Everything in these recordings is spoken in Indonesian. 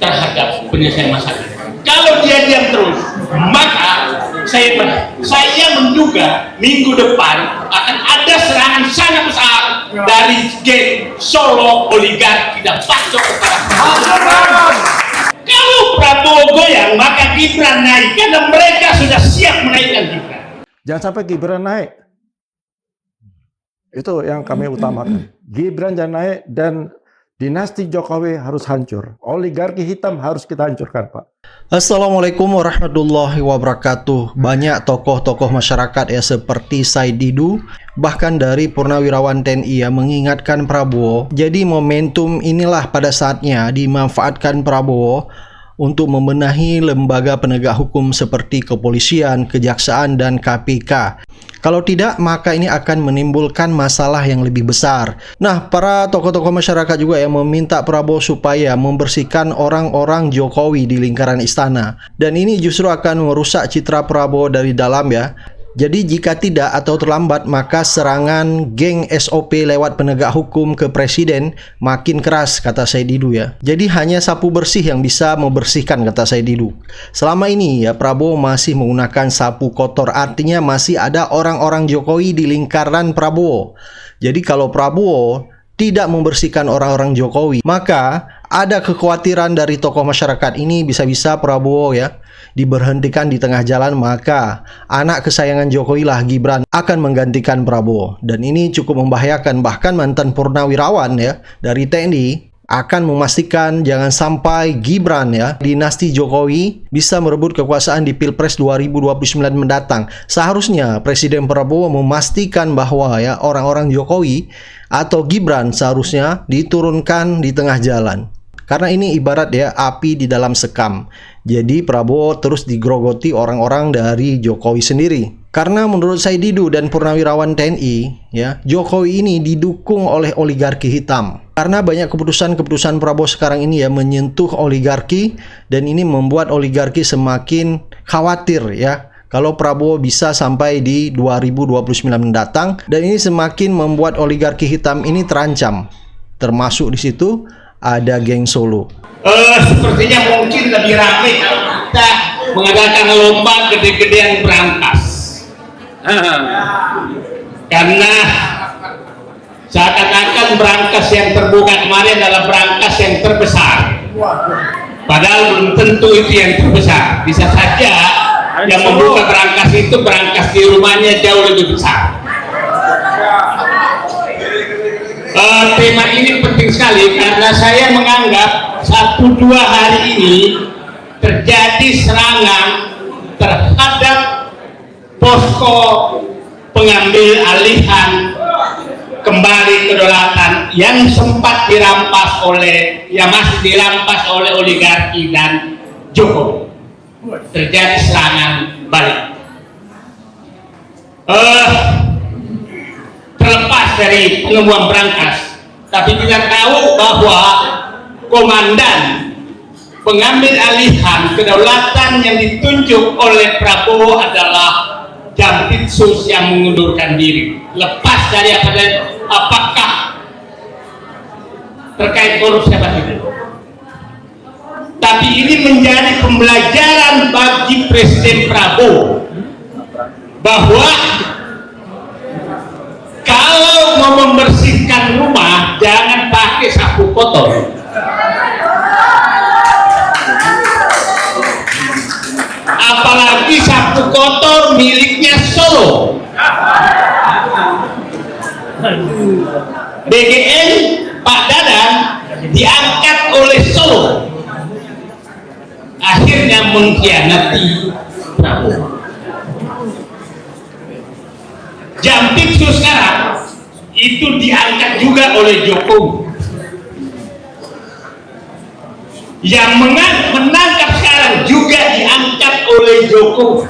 terhadap penyelesaian masalah. Kalau dia diam terus, maka saya menduga minggu depan akan ada serangan sangat besar dari geng Solo, oligarki dan Pasco kepada kalau Prabowo goyang, maka Gibran naik karena mereka sudah siap menaikkan Gibran. Jangan sampai Gibran naik. Itu yang kami utamakan. Gibran jangan naik dan dinasti Jokowi harus hancur. Oligarki hitam harus kita hancurkan, Pak. Assalamualaikum warahmatullahi wabarakatuh. Banyak tokoh-tokoh masyarakat ya seperti Said Didu, bahkan dari Purnawirawan TNI yang mengingatkan Prabowo. Jadi momentum inilah pada saatnya dimanfaatkan Prabowo untuk membenahi lembaga penegak hukum seperti kepolisian, kejaksaan, dan KPK. Kalau tidak, maka ini akan menimbulkan masalah yang lebih besar. Nah, para tokoh-tokoh masyarakat juga yang meminta Prabowo supaya membersihkan orang-orang Jokowi di lingkaran istana. Dan ini justru akan merusak citra Prabowo dari dalam ya. Jadi jika tidak atau terlambat, maka serangan geng SOP lewat penegak hukum ke presiden makin keras, kata Said Didu ya. Jadi hanya sapu bersih yang bisa membersihkan, kata Said Didu. Selama ini ya Prabowo masih menggunakan sapu kotor, artinya masih ada orang-orang Jokowi di lingkaran Prabowo. Jadi kalau Prabowo tidak membersihkan orang-orang Jokowi, maka ada kekhawatiran dari tokoh masyarakat ini bisa-bisa Prabowo ya diberhentikan di tengah jalan, maka anak kesayangan Jokowi lah Gibran akan menggantikan Prabowo. Dan ini cukup membahayakan, bahkan mantan Purnawirawan ya dari TNI akan memastikan jangan sampai Gibran ya dinasti Jokowi bisa merebut kekuasaan di Pilpres 2029 mendatang. Seharusnya Presiden Prabowo memastikan bahwa ya orang-orang Jokowi atau Gibran seharusnya diturunkan di tengah jalan. Karena ini ibarat ya api di dalam sekam. Jadi Prabowo terus digrogoti orang-orang dari Jokowi sendiri. Karena menurut Said Didu dan Purnawirawan TNI, ya Jokowi ini didukung oleh oligarki hitam. Karena banyak keputusan-keputusan Prabowo sekarang ini ya menyentuh oligarki, dan ini membuat oligarki semakin khawatir ya kalau Prabowo bisa sampai di 2029 mendatang, dan ini semakin membuat oligarki hitam ini terancam. Termasuk di situ ada geng Solo. Sepertinya mungkin lebih ramai kalau kita mengadakan lomba gede-gedean brankas. Karena seakan-akan brankas yang terbuka kemarin adalah brankas yang terbesar. Padahal belum tentu itu yang terbesar. Bisa saja yang membuka brankas itu brankas di rumahnya jauh lebih besar. Tema ini penting sekali karena saya menganggap 1-2 hari ini terjadi serangan terhadap posko pengambil alihan kembali kedaulatan yang sempat dirampas oleh, yang masih dirampas oleh oligarki dan Jokowi. Terjadi serangan balik. Terlepas dari penemuan brankas, tapi kita tahu bahwa komandan pengambil alihan kedaulatan yang ditunjuk oleh Prabowo adalah Jampitsus yang mengundurkan diri. Lepas dari apakah terkait korupsi apa tidak, tapi ini menjadi pembelajaran bagi Presiden Prabowo bahwa kalau mau membersihkan rumah jangan pakai sapu kotor. Apalagi sapu kotor miliknya Solo. BGN Pak Dadan diangkat oleh Solo. Akhirnya mengkhianati Prabowo. Jampitsus sekarang itu diangkat juga oleh Jokowi. Yang menangkap sekarang juga diangkat oleh Jokowi.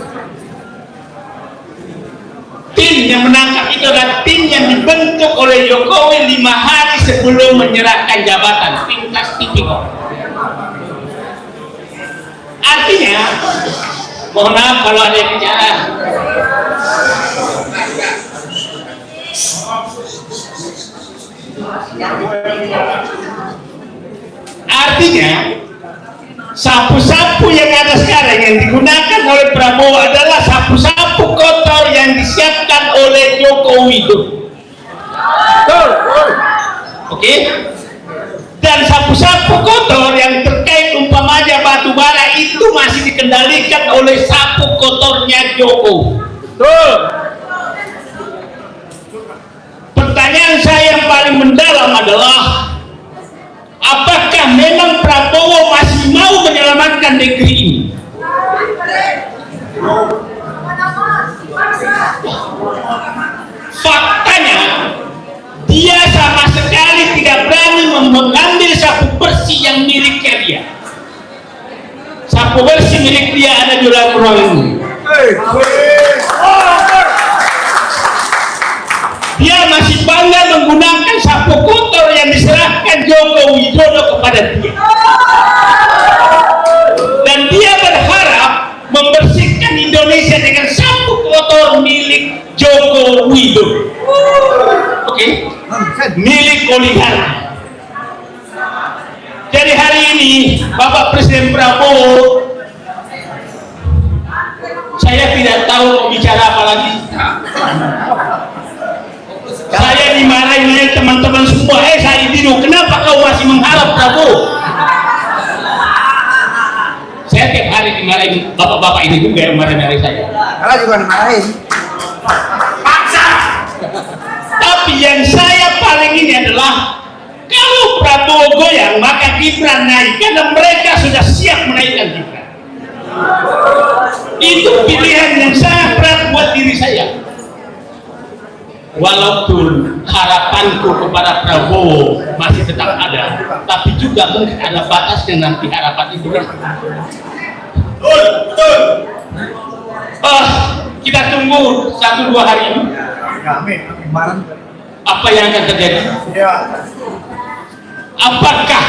Tim yang menangkap itu adalah tim yang dibentuk oleh Jokowi 5 hari sebelum menyerahkan jabatan, tim tas tipikor. Artinya, mohon maaf kalau ada yang bicara. Artinya Widodo. Oke? Dan sapu-sapu kotor yang terkait umpamanya batu bara itu masih dikendalikan oleh sapu kotornya Jokowi. Pertanyaan saya yang paling mendalam adalah, apakah memang Prabowo masih mau menyelamatkan negeri ini? Faktanya, dia sama sekali tidak berani mengambil sapu bersih yang miliknya dia. Sapu bersih milik dia ada di dalam ruang ini. Dia masih bangga menggunakan sapu kotor yang diserahkan Joko Widodo kepada dia. Dan dia berharap membersihkan Indonesia dengan sapu kotor milik Joko Widodo. Oke? Milik oligarki. Jadi hari ini Bapak Presiden Prabowo, saya tidak tahu mau bicara apa lagi. Saya dimarahin oleh teman-teman semua. Saya Didu, kenapa kau masih mengharap Prabowo? Saya tiap hari dimarahin bapak-bapak ini juga yang marah-marahin saya. Kalau juga dimarahin. Paksa. Tapi yang saya paling ini adalah, kalau Prabowo goyang maka Gibran naik, karena mereka sudah siap menaikkan Gibran. Itu pilihan yang sangat berat buat diri saya. Walaupun harapanku kepada Prabowo masih tetap ada, tapi juga mungkin ada batasnya nanti harapan itu. Kita tunggu 1-2 hari ini. Apa yang akan terjadi? Apakah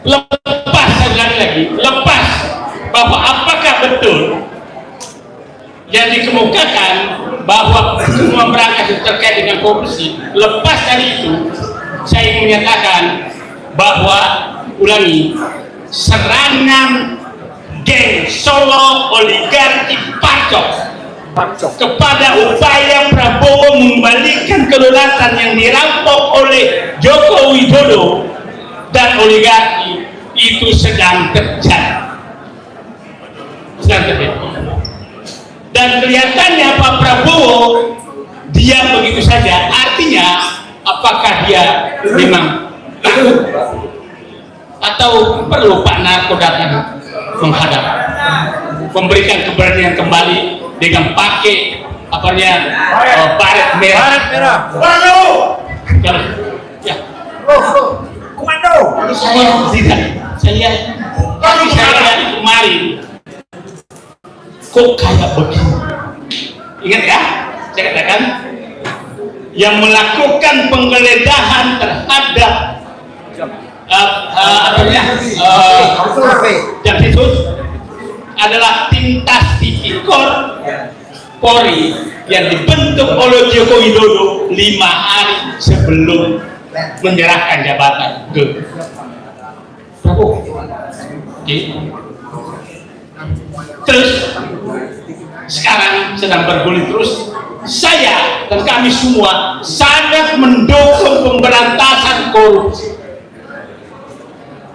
lepas, saya bilang lagi, lepas bahwa apakah betul yang dikemukakan bahwa semua berangkat terkait dengan korupsi? Lepas dari itu, saya ingin menyatakan bahwa, ulangi, serangan geng Solo oligarki Pacok kepada upaya Prabowo mengembalikan kedaulatan yang dirampok oleh Joko Widodo dan oligarki itu sedang terjadi. Dan kelihatannya Pak Prabowo diam begitu saja. Artinya, apakah dia memang takut atau perlu Pak Narko datang menghadap, memberikan keberanian kembali dengan pakai baret merah. Ya. Komando. Saya tidak. Saya lihat kemarin. Kok kayak begini? Ingat ya, saya katakan yang melakukan penggeledahan terhadap Jampitsus adalah tim Tas Tipikor Polri yang dibentuk oleh Joko Widodo 5 hari sebelum menyerahkan jabatan ke Prabowo. Terus sekarang sedang bergulir terus. Saya dan kami semua sangat mendukung pemberantasan korupsi,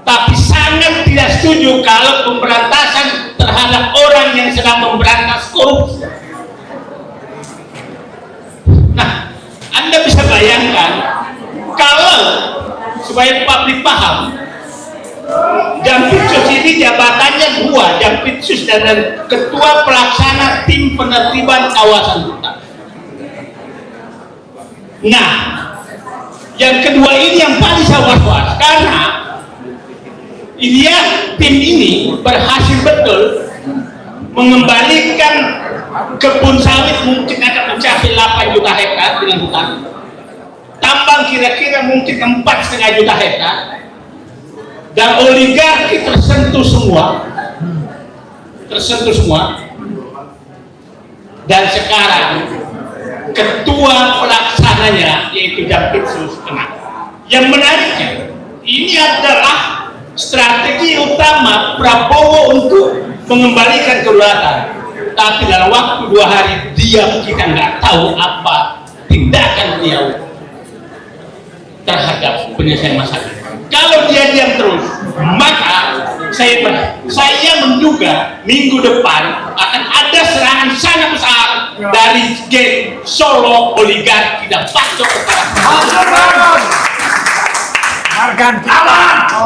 tapi sangat tidak setuju kalau pemberantasan terhadap orang yang sedang memberantas korupsi. Nah, Anda bisa bayangkan kalau, supaya publik paham, Jampitsus ini jabatannya 2, Jampitsus dan Ketua Pelaksana Tim Penertiban Kawasan Hutan. Nah, yang kedua ini yang paling saya was-was, karena tim ini berhasil betul mengembalikan kebun sawit mungkin akan mencapai 8 juta hektar dengan hutan, tambang kira-kira mungkin 4,5 juta hektar, dan oligarki tersentuh semua, dan sekarang ketua pelaksananya yaitu Jampitsus kena. Yang menariknya, ini adalah strategi utama Prabowo untuk mengembalikan kedaulatan. tapi dalam waktu 2 hari diam, kita nggak tahu apa tindakan beliau terhadap penyelesaian masalah. Kalau dia diam terus, maka saya menduga minggu depan akan ada serangan sangat besar dari geng Solo oligarki dan Pakcok kepada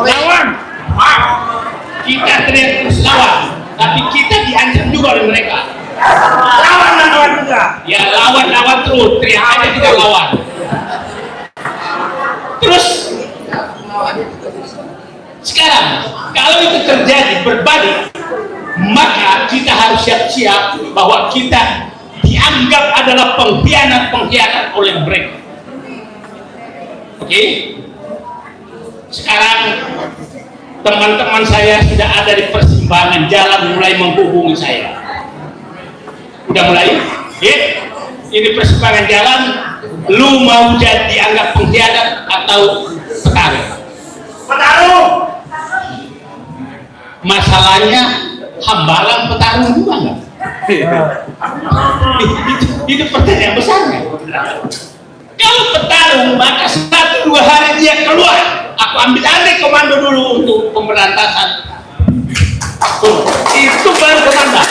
lawan. Kita teriak terus lawan, tapi kita diancam juga oleh mereka. Lawan juga. Ya lawan terus, teriak aja kita lawan. Terus sekarang kalau itu terjadi berbalik, maka kita harus siap-siap bahwa kita dianggap adalah pengkhianat oleh mereka. Oke? Sekarang teman-teman saya sudah ada di persimpangan jalan, mulai menghubungi saya. Udah mulai? Ya? Ini persimpangan jalan, lu mau jadi dianggap pengkhianat atau petarung? Petarung. Masalahnya hambalang petarung juga nggak? Itu pertanyaan besarnya. Kalau petarung, maka 1-2 hari dia keluar, aku ambil alih komando dulu untuk pemberantasan. Itu baru komandan.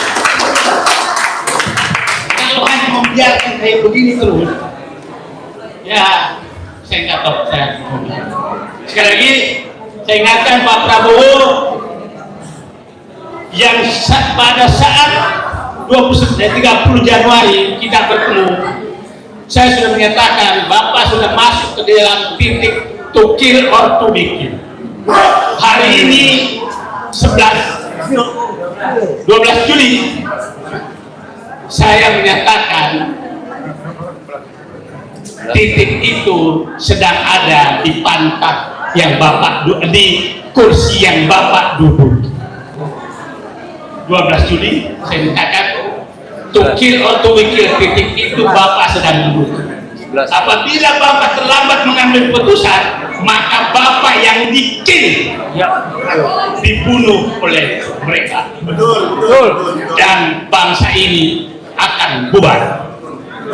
Kalau hanya membiarkan kayak begini terus, ya saya nggak tahu. Sekali lagi saya ingatkan Pak Prabowo, yang pada saat 30 Januari kita bertemu, saya sudah menyatakan Bapak sudah masuk ke dalam titik to kill or to be killed. Hari ini 12 Juli saya menyatakan titik itu sedang ada di pantat yang Bapak di kursi yang Bapak duduk. 12 Juli saya menyatakan to kill or to be killed, titik itu Bapak sedang duduk. Apabila Bapak terlambat mengambil keputusan, maka Bapak yang di-kill, dibunuh oleh mereka. Betul. Dan bangsa ini akan bubar.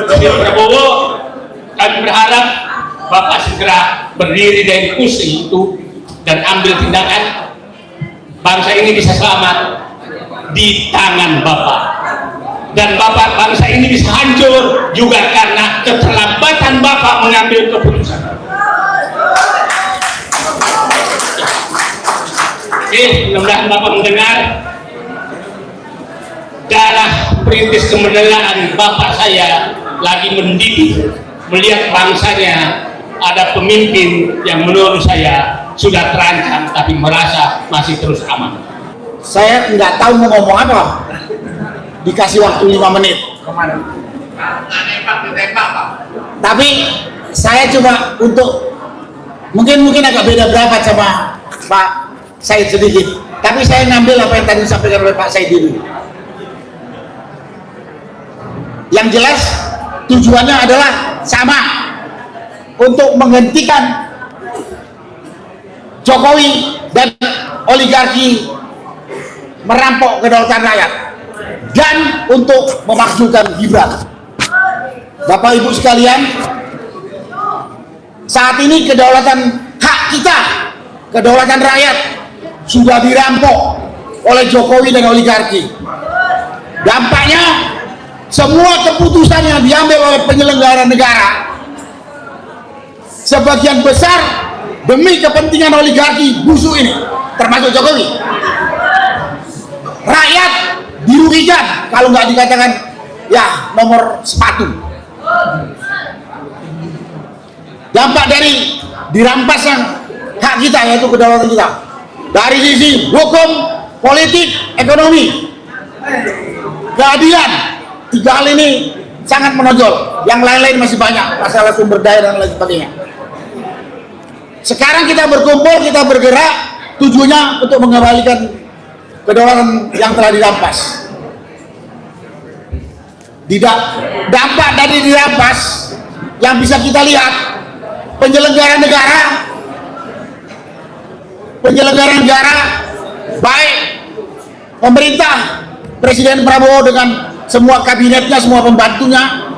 Jadi Prabowo, kami berharap Bapak segera berdiri dari kursi itu dan ambil tindakan. Bangsa ini bisa selamat di tangan Bapak, dan Bapak bangsa ini bisa hancur juga karena keterlambatan Bapak mengambil keputusan. Oke, mudah-mudahan Bapak mendengar. Darah perintis kemerdekaan Bapak saya lagi mendidih melihat bangsanya ada pemimpin yang menurut saya sudah terancam tapi merasa masih terus aman. Saya nggak tahu mau ngomong apa. Dikasih waktu 5 menit. Tapi saya coba untuk mungkin agak beda pendapat sama Pak Said sedikit. Tapi saya ngambil apa yang tadi disampaikan oleh Pak Said dulu. Yang jelas tujuannya adalah sama, untuk menghentikan Jokowi dan oligarki merampok kedaulatan rakyat dan untuk memakzulkan Gibran. Bapak Ibu sekalian, saat ini kedaulatan hak kita, kedaulatan rakyat sudah dirampok oleh Jokowi dan oligarki. Dampaknya semua keputusan yang diambil oleh penyelenggara negara sebagian besar demi kepentingan oligarki busuk ini, termasuk Jokowi. Rakyat dirugikan kalau nggak dikatakan ya nomor sepatu. Dampak dari dirampasnya hak kita, yaitu kedaulatan kita, dari sisi hukum, politik, ekonomi, keadilan, 3 hal ini sangat menonjol. Yang lain-lain masih banyak, masalah sumber daya dan lain sebagainya. Sekarang kita berkumpul, kita bergerak, tujuannya untuk mengembalikan kedaulatan yang telah dirampas. Dampak dari dirampas yang bisa kita lihat, penyelenggara negara baik pemerintah Presiden Prabowo dengan semua kabinetnya, semua pembantunya,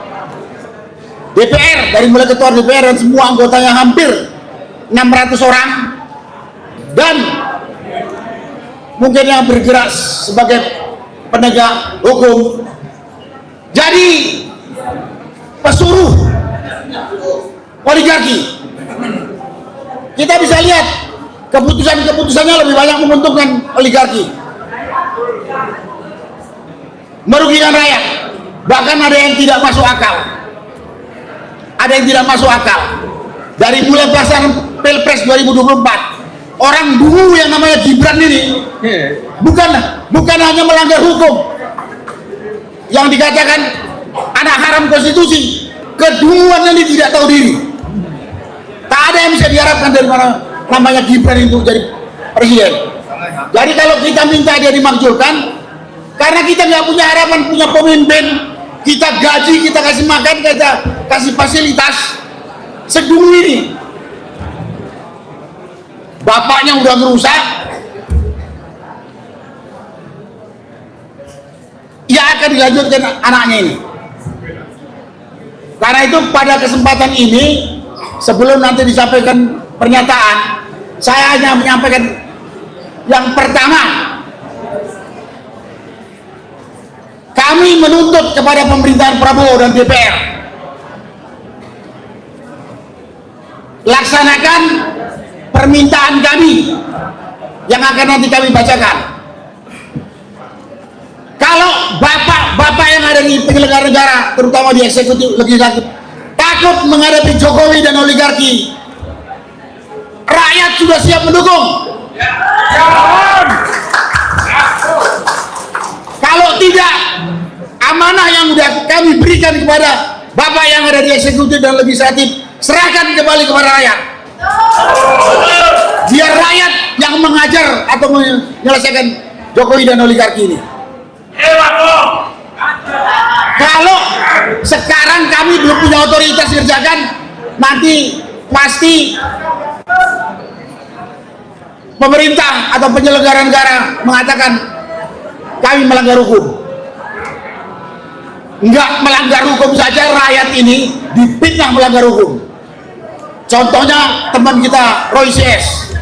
DPR, dari mulai ketua DPR dan semua anggotanya hampir 600 orang, dan mungkin yang bergerak sebagai penegak hukum, jadi pesuruh oligarki. Kita bisa lihat keputusan-keputusannya lebih banyak menguntungkan oligarki, merugikan rakyat. Bahkan ada yang tidak masuk akal. Ada yang tidak masuk akal. Dari mulai pelaksanaan Pilpres 2024, orang dulu yang namanya Gibran ini bukan hanya melanggar hukum yang dikatakan anak haram konstitusi, keduluan ini tidak tahu diri. Tak ada yang bisa diharapkan dari mana namanya Gibran itu jadi presiden. Jadi kalau kita minta dia dimakzulkan, karena kita nggak punya harapan punya pemimpin, kita gaji, kita kasih makan, kita kasih fasilitas sedulu ini, bapaknya udah merusak, ya akan dilanjutkan anaknya ini. Karena itu pada kesempatan ini, sebelum nanti disampaikan pernyataan, saya hanya menyampaikan yang pertama, kami menuntut kepada pemerintahan Prabowo dan DPR, laksanakan permintaan kami yang akan nanti kami bacakan. Kalau bapak-bapak yang ada di penyelenggara negara, terutama di eksekutif legislatif, takut menghadapi Jokowi dan oligarki, rakyat sudah siap mendukung. Kalau tidak, amanah yang sudah kami berikan kepada bapak yang ada di eksekutif dan legislatif, serahkan kembali kepada rakyat. Biar rakyat yang mengajar atau menyelesaikan Jokowi dan oligarki ini. Kalau sekarang kami belum punya otoritas kerjakan, nanti pasti pemerintah atau penyelenggara negara mengatakan kami melanggar hukum. Enggak melanggar hukum saja, rakyat ini dipitnah melanggar hukum. Contohnya teman kita Roy CS,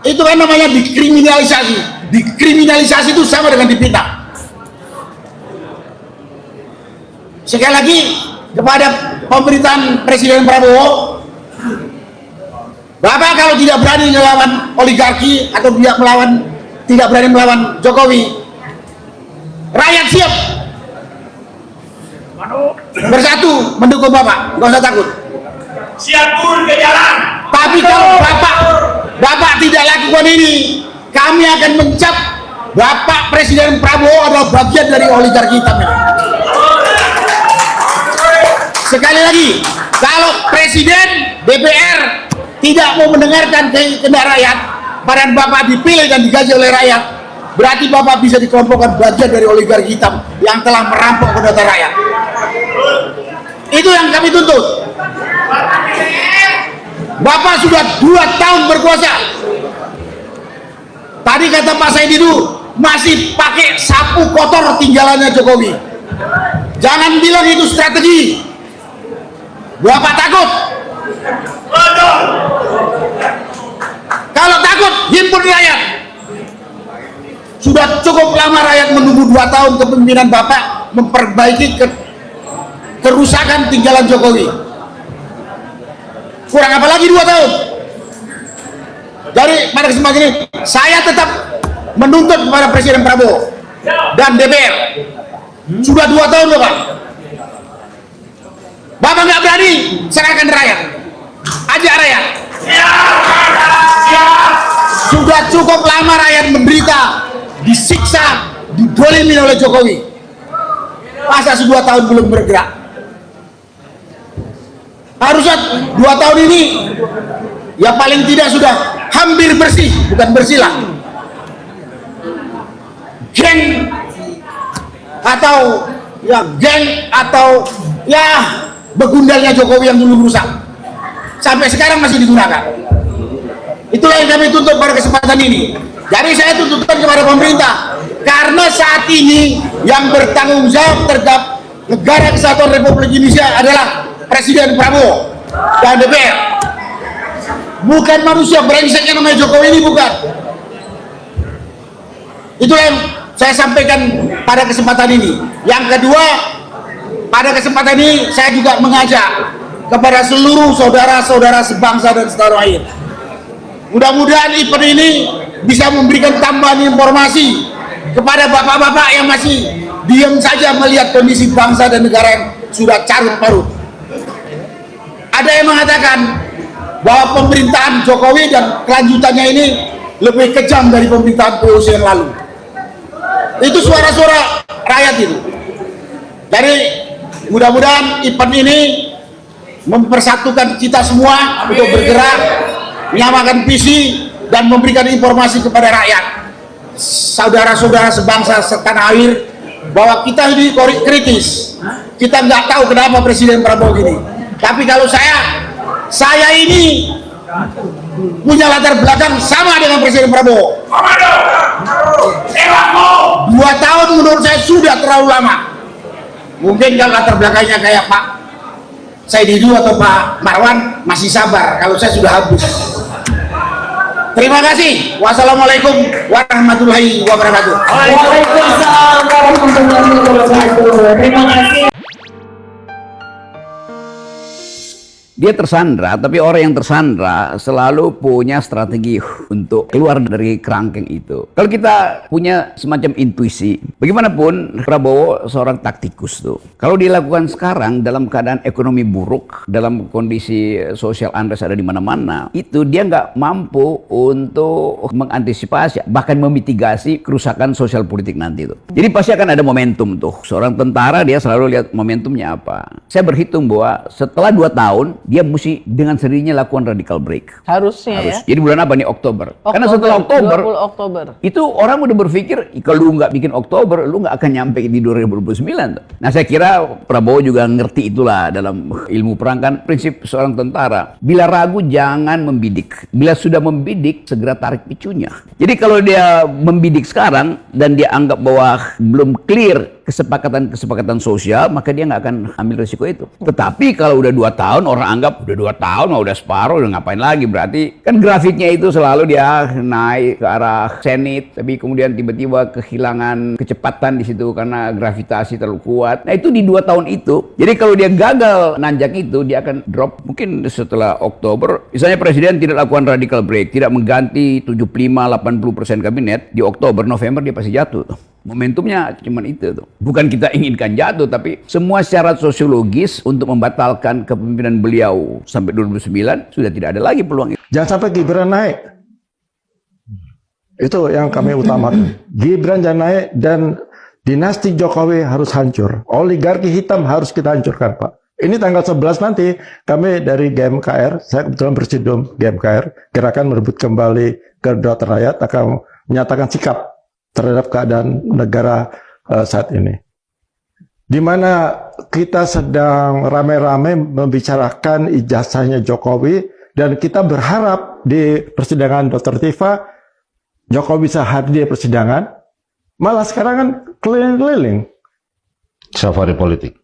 itu kan namanya dikriminalisasi. Dikriminalisasi itu sama dengan dipitnah. Sekali lagi kepada pemerintahan Presiden Prabowo, Bapak kalau tidak berani melawan oligarki atau tidak berani melawan Jokowi, rakyat siap bersatu mendukung Bapak, nggak usah takut. Siap turun ke jalan. Tapi kalau Bapak tidak lakukan ini, kami akan mencap Bapak Presiden Prabowo adalah bagian dari oligarki hitam ini. Sekali lagi, kalau Presiden DPR tidak mau mendengarkan kehendak rakyat, padahal Bapak dipilih dan digaji oleh rakyat, berarti Bapak bisa dikelompokkan bagian dari oligarki hitam yang telah merampok data rakyat. Itu yang kami tuntut. Bapak sudah 2 tahun berkuasa. Tadi kata Pak Saididu masih pakai sapu kotor tinggalannya Jokowi. Jangan bilang itu strategi. Bapak takut. Kalau takut, himpun rakyat. Sudah cukup lama rakyat menunggu 2 tahun kepemimpinan Bapak memperbaiki kerusakan tinggalan Jokowi. Kurang apa lagi 2 tahun? Jadi pada kesempatan ini saya tetap menuntut kepada Presiden Prabowo dan DPR. Sudah 2 tahun loh Pak. Bapak nggak berani serahkan rakyat, ajak rakyat. Sudah cukup lama rakyat menderita, disiksa, didolimi oleh Jokowi. Masa 2 tahun belum bergerak? Harusnya 2 tahun ini ya paling tidak sudah hampir bersih, bukan bersih lah. Geng atau ya begundalnya Jokowi yang dulu rusak sampai sekarang masih digunakan. Itulah yang kami tuntut pada kesempatan ini. Jadi saya tuntutan kepada pemerintah, Karena saat ini yang bertanggung jawab terhadap negara kesatuan Republik Indonesia adalah Presiden Prabowo dan DPR. Bukan manusia brengsek yang namanya Jokowi ini, bukan. Itulah yang saya sampaikan pada kesempatan ini. Yang kedua, pada kesempatan ini saya juga mengajak kepada seluruh saudara-saudara sebangsa dan setanah air. Mudah-mudahan event ini bisa memberikan tambahan informasi kepada bapak-bapak yang masih diam saja melihat kondisi bangsa dan negara yang sudah carut marut. Ada yang mengatakan bahwa pemerintahan Jokowi dan kelanjutannya ini lebih kejam dari pemerintahan POC yang lalu. Itu suara-suara rakyat itu. Jadi mudah-mudahan event ini mempersatukan kita semua untuk bergerak, menyamakan visi dan memberikan informasi kepada rakyat, saudara-saudara sebangsa setanah air, bahwa kita ini kritis. Kita nggak tahu kenapa Presiden Prabowo gini. Tapi kalau saya ini punya latar belakang sama dengan Presiden Prabowo. 2 tahun menurut saya sudah terlalu lama. Mungkin kalau latar belakangnya kayak Pak Saididu atau Pak Marwan masih sabar. Kalau saya sudah habis. Terima kasih. Wassalamualaikum warahmatullahi wabarakatuh. Waalaikumsalam warahmatullahi wabarakatuh. Terima kasih. Dia tersandra, tapi orang yang tersandra selalu punya strategi untuk keluar dari kerangkeng itu. Kalau kita punya semacam intuisi, bagaimanapun Prabowo seorang taktikus tuh. Kalau dilakukan sekarang dalam keadaan ekonomi buruk, dalam kondisi sosial unrest ada di mana-mana, itu dia nggak mampu untuk mengantisipasi, bahkan memitigasi kerusakan sosial politik nanti itu. Jadi pasti akan ada momentum tuh. Seorang tentara dia selalu lihat momentumnya apa. Saya berhitung bahwa setelah 2 tahun, dia mesti dengan sendirinya lakukan radical break. Harusnya ya. Jadi bulan apa nih? Oktober. Karena setelah Oktober, 20 Oktober. itu orang udah berpikir, kalau lu nggak bikin Oktober, lu nggak akan nyampe di 2029. Tuh. Nah saya kira Prabowo juga ngerti itulah dalam ilmu perang kan, prinsip seorang tentara. Bila ragu jangan membidik. Bila sudah membidik, segera tarik picunya. Jadi kalau dia membidik sekarang, dan dia anggap bahwa belum clear kesepakatan sosial, maka dia nggak akan ambil risiko itu. Tetapi kalau udah 2 tahun, orang anggap udah 2 tahun, udah separuh, udah ngapain lagi? Berarti kan grafiknya itu selalu dia naik ke arah zenith, tapi kemudian tiba-tiba kehilangan kecepatan di situ karena gravitasi terlalu kuat. Nah itu di 2 tahun itu. Jadi kalau dia gagal nanjak itu, dia akan drop mungkin setelah Oktober. Misalnya Presiden tidak lakukan radical break, tidak mengganti 75-80% kabinet, di Oktober, November dia pasti jatuh. Momentumnya cuman itu tuh. Bukan kita inginkan jatuh, tapi semua syarat sosiologis untuk membatalkan kepemimpinan beliau sampai 2009 sudah tidak ada lagi peluang itu. Jangan sampai Gibran naik. Itu yang kami utamakan. Gibran jangan naik dan dinasti Jokowi harus hancur. Oligarki hitam harus kita hancurkan, Pak. Ini tanggal 11 nanti kami dari GMKR, saya kebetulan presidium GMKR, Gerakan Merebut Kembali Kedaulatan Rakyat, akan menyatakan sikap terhadap keadaan negara saat ini. Di mana kita sedang ramai-ramai membicarakan ijazahnya Jokowi, dan kita berharap di persidangan Dr. Tifa, Jokowi bisa hadir di persidangan, malah sekarang kan keliling-keliling. Safari politik.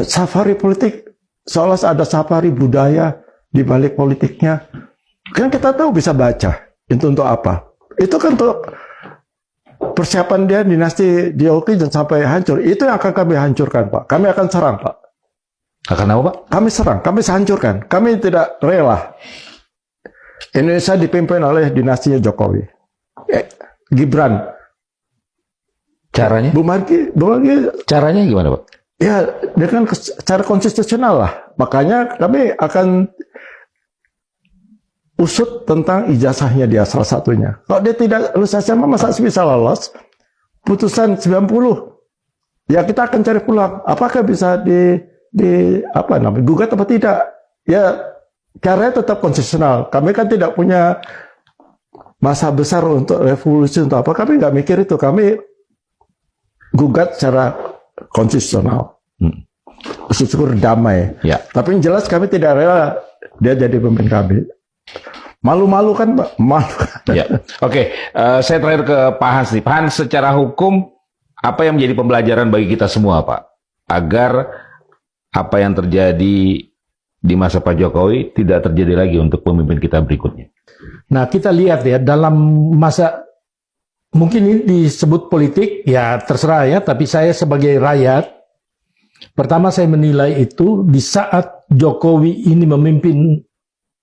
Safari politik, seolah ada safari budaya di balik politiknya. Kan kita tahu bisa baca, itu untuk apa? Itu kan untuk persiapan dia dinasti Jokowi dan sampai hancur. Itu yang akan kami hancurkan, Pak. Kami akan serang, Pak. Akan apa, Pak? Kami serang, kami hancurkan. Kami tidak rela Indonesia dipimpin oleh dinastinya Jokowi. Gibran. Caranya? Bu Margi, Caranya gimana, Pak? ya dengan cara konstitusional lah. Makanya kami akan usut tentang ijazahnya dia salah satunya. Kalau dia tidak lulus SMA, masa bisa lolos? Putusan 90. Ya kita akan cari pulang. Apakah bisa gugat apa tidak? Ya caranya tetap konstitusional. Kami kan tidak punya masa besar untuk revolusi untuk apa. Kami nggak mikir itu. Kami gugat secara konstitusional. Syukur damai. Ya. Tapi yang jelas kami tidak rela dia jadi pemimpin kami. Malu-malu kan, Pak? Malu. Ya. Oke, saya terakhir ke Pak Hans nih. Pak Hans, secara hukum apa yang menjadi pembelajaran bagi kita semua, Pak, agar apa yang terjadi di masa Pak Jokowi tidak terjadi lagi untuk pemimpin kita berikutnya? Nah, kita lihat ya, dalam masa, mungkin ini disebut politik, ya terserah ya, tapi saya sebagai rakyat, pertama saya menilai itu, di saat Jokowi ini memimpin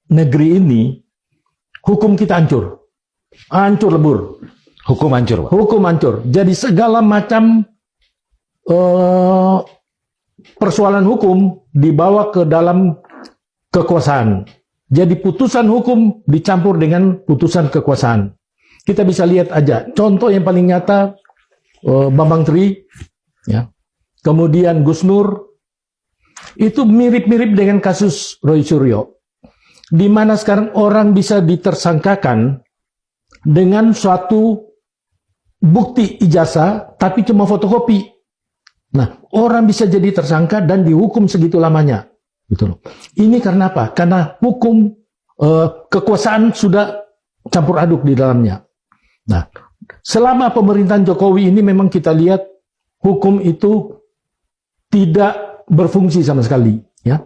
negeri ini, hukum kita hancur. Hancur lebur. Hukum hancur, Pak. Hukum hancur. Jadi segala macam persoalan hukum dibawa ke dalam kekuasaan. Jadi putusan hukum dicampur dengan putusan kekuasaan. Kita bisa lihat aja. Contoh yang paling nyata, Bambang Tri, ya. Kemudian Gus Nur, itu mirip-mirip dengan kasus Roy Suryo. Di mana sekarang orang bisa ditersangkakan dengan suatu bukti ijazah, tapi cuma fotokopi. Nah, orang bisa jadi tersangka dan dihukum segitu lamanya. Gitu loh. Ini karena apa? Karena hukum kekuasaan sudah campur aduk di dalamnya. Nah, selama pemerintahan Jokowi ini memang kita lihat hukum itu tidak berfungsi sama sekali. Ya,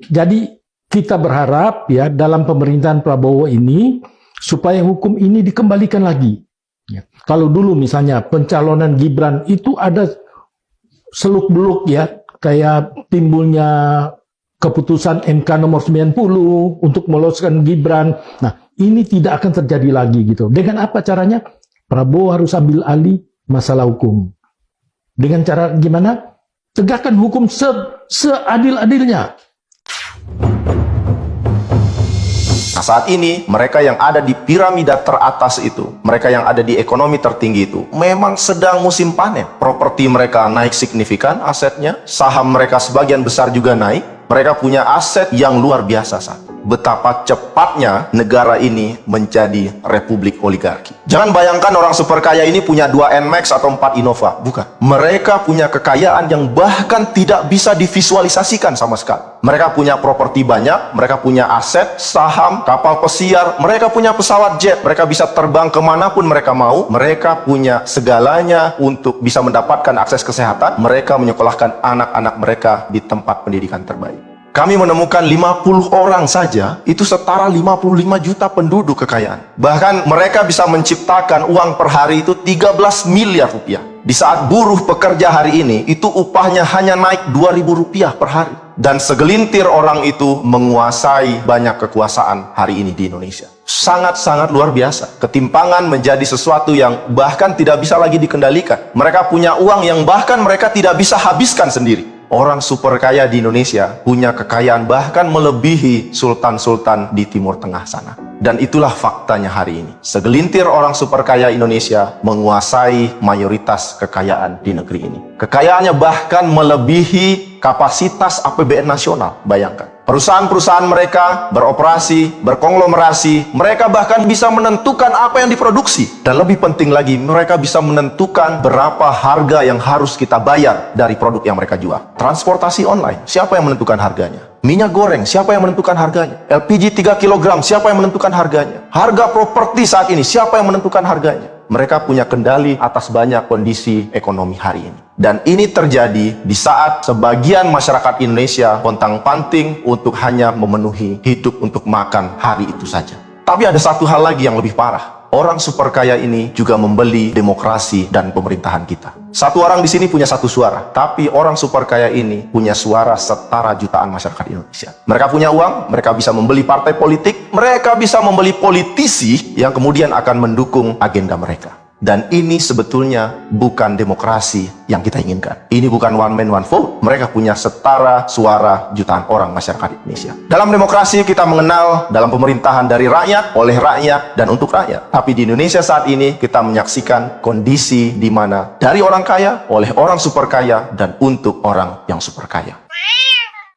jadi kita berharap ya dalam pemerintahan Prabowo ini supaya hukum ini dikembalikan lagi. Ya. Kalau dulu misalnya pencalonan Gibran itu ada seluk-beluk ya, kayak timbulnya keputusan MK nomor 90 untuk meloloskan Gibran. Nah, ini tidak akan terjadi lagi gitu. Dengan apa caranya? Prabowo harus ambil alih masalah hukum. Dengan cara gimana? Tegakkan hukum seadil-adilnya. Nah, saat ini mereka yang ada di piramida teratas itu, mereka yang ada di ekonomi tertinggi itu, memang sedang musim panen. Properti mereka naik signifikan asetnya, saham mereka sebagian besar juga naik. Mereka punya aset yang luar biasa saat. Betapa cepatnya negara ini menjadi republik oligarki. Jangan bayangkan orang super kaya ini punya 2 NMAX atau 4 Innova. Bukan. Mereka punya kekayaan yang bahkan tidak bisa divisualisasikan sama sekali. Mereka punya properti banyak, mereka punya aset, saham, kapal pesiar, mereka punya pesawat jet, mereka bisa terbang kemanapun mereka mau, mereka punya segalanya untuk bisa mendapatkan akses kesehatan, mereka menyekolahkan anak-anak mereka di tempat pendidikan terbaik. Kami menemukan 50 orang saja, itu setara 55 juta penduduk kekayaan. Bahkan mereka bisa menciptakan uang per hari itu 13 miliar rupiah. Di saat buruh pekerja hari ini, itu upahnya hanya naik 2.000 rupiah per hari. Dan segelintir orang itu menguasai banyak kekuasaan hari ini di Indonesia. Sangat-sangat luar biasa. Ketimpangan menjadi sesuatu yang bahkan tidak bisa lagi dikendalikan. Mereka punya uang yang bahkan mereka tidak bisa habiskan sendiri. Orang super kaya di Indonesia punya kekayaan bahkan melebihi sultan-sultan di Timur Tengah sana. Dan itulah faktanya hari ini. Segelintir orang super kaya Indonesia menguasai mayoritas kekayaan di negeri ini. Kekayaannya bahkan melebihi kapasitas APBN nasional. Bayangkan. Perusahaan-perusahaan mereka beroperasi, berkonglomerasi, mereka bahkan bisa menentukan apa yang diproduksi. Dan lebih penting lagi, mereka bisa menentukan berapa harga yang harus kita bayar dari produk yang mereka jual. Transportasi online, siapa yang menentukan harganya? Minyak goreng, siapa yang menentukan harganya? LPG 3 kg, siapa yang menentukan harganya? Harga properti saat ini, siapa yang menentukan harganya? Mereka punya kendali atas banyak kondisi ekonomi hari ini. Dan ini terjadi di saat sebagian masyarakat Indonesia pontang-panting untuk hanya memenuhi hidup untuk makan hari itu saja. Tapi ada satu hal lagi yang lebih parah. Orang super kaya ini juga membeli demokrasi dan pemerintahan kita. Satu orang di sini punya satu suara, tapi orang super kaya ini punya suara setara jutaan masyarakat Indonesia. Mereka punya uang, mereka bisa membeli partai politik, mereka bisa membeli politisi yang kemudian akan mendukung agenda mereka. Dan ini sebetulnya bukan demokrasi yang kita inginkan. Ini bukan one man one vote. Mereka punya setara suara jutaan orang masyarakat Indonesia. Dalam demokrasi kita mengenal dalam pemerintahan dari rakyat, oleh rakyat, dan untuk rakyat. Tapi di Indonesia saat ini kita menyaksikan kondisi di mana dari orang kaya, oleh orang super kaya, dan untuk orang yang super kaya.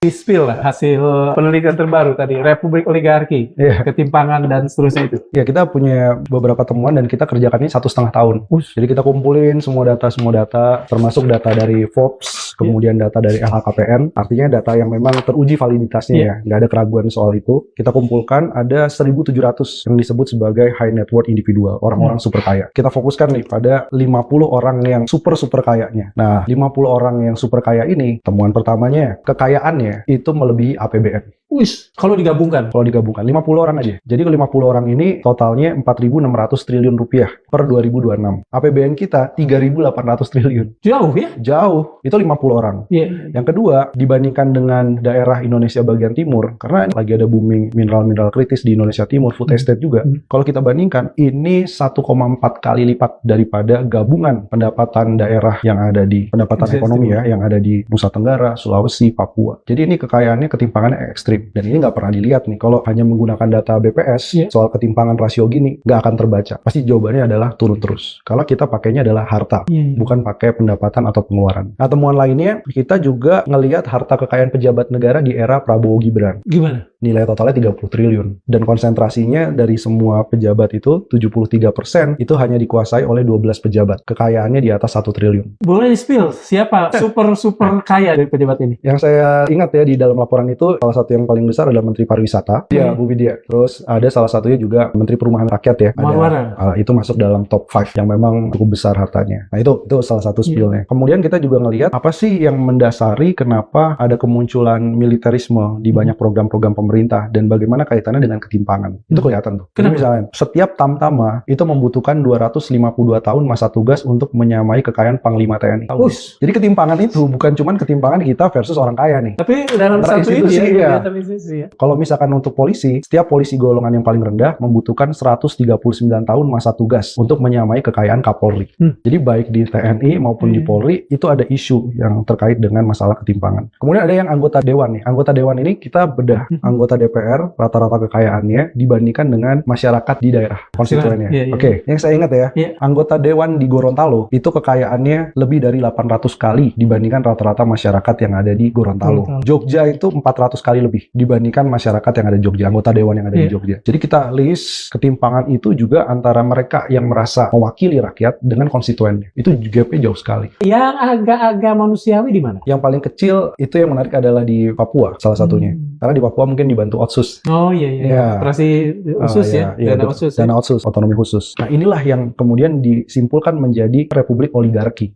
Spill lah hasil penelitian terbaru tadi, Republik Oligarki, ketimpangan dan seterusnya itu. Ya, kita punya beberapa temuan dan kita kerjakan ini 1,5 tahun. Jadi kita kumpulin semua data, termasuk data dari Forbes, kemudian data dari LHKPN, artinya data yang memang teruji validitasnya ya, nggak ada keraguan soal itu. Kita kumpulkan ada 1.700 yang disebut sebagai high net worth individual, orang-orang super kaya. Kita fokuskan nih pada 50 orang yang super kayanya. Nah, 50 orang yang super kaya ini, temuan pertamanya, kekayaannya itu melebihi APBN. Kalau digabungkan? Kalau digabungkan, 50 orang aja. Jadi 50 orang ini totalnya 4.600 triliun rupiah per 2026. APBN kita 3.800 triliun. Jauh ya? Jauh. Itu 50 orang. Yang kedua, dibandingkan dengan daerah Indonesia bagian timur, karena lagi ada booming mineral-mineral kritis di Indonesia Timur, food estate juga. Kalau kita bandingkan, ini 1,4 kali lipat daripada gabungan pendapatan daerah yang ada di pendapatan ekonomi ya, yang ada di Nusa Tenggara, Sulawesi, Papua. Jadi ini kekayaannya, ketimpangannya ekstrim. Dan ini nggak pernah dilihat nih, kalau hanya menggunakan data BPS, soal ketimpangan rasio gini, nggak akan terbaca. Pasti jawabannya adalah turun terus. Kalau kita pakainya adalah harta, bukan pakai pendapatan atau pengeluaran. Nah, temuan lainnya, kita juga ngelihat harta kekayaan pejabat negara di era Prabowo Gibran. Gimana? Nilai totalnya 30 triliun. Dan konsentrasinya dari semua pejabat itu, 73% itu hanya dikuasai oleh 12 pejabat. Kekayaannya di atas 1 triliun. Boleh di-spill, siapa super kaya dari pejabat ini? Yang saya ingat ya, di dalam laporan itu, salah satu yang paling besar adalah Menteri Pariwisata, ya Bu Widya. Terus ada salah satunya juga Menteri Perumahan Rakyat ya. Itu masuk dalam top 5 yang memang cukup besar hartanya. Nah itu salah satu spillnya. Kemudian kita juga ngelihat apa sih yang mendasari kenapa ada kemunculan militerisme di banyak program-program pemerintah dan bagaimana kaitannya dengan ketimpangan. Itu kelihatan tuh. Jadi misalnya setiap tamtama itu membutuhkan 252 tahun masa tugas untuk menyamai kekayaan Panglima TNI. Jadi ketimpangan itu bukan cuma ketimpangan kita versus orang kaya nih. Tapi dalam satu ini ya. Kalau misalkan untuk polisi, setiap polisi golongan yang paling rendah membutuhkan 139 tahun masa tugas untuk menyamai kekayaan Kapolri. Jadi baik di TNI maupun di Polri itu ada isu yang terkait dengan masalah ketimpangan. Kemudian ada yang anggota dewan nih. Anggota dewan ini kita bedah anggota DPR rata-rata kekayaannya dibandingkan dengan masyarakat di daerah konstituennya. Oke, yang saya ingat ya, anggota dewan di Gorontalo itu kekayaannya lebih dari 800 kali dibandingkan rata-rata masyarakat yang ada di Gorontalo. Jogja itu 400 kali lebih dibandingkan masyarakat yang ada di Jogja, anggota dewan yang ada di Jogja. Jadi kita list ketimpangan itu juga antara mereka yang merasa mewakili rakyat dengan konstituennya. Itu gapnya jauh sekali. Yang agak-agak manusiawi di mana? Yang paling kecil itu yang menarik adalah di Papua salah satunya. Karena di Papua mungkin dibantu Otsus. Oh iya. Operasi Otsus Dana Otsus. Dana Otsus, otonomi khusus. Nah inilah yang kemudian disimpulkan menjadi Republik Oligarki.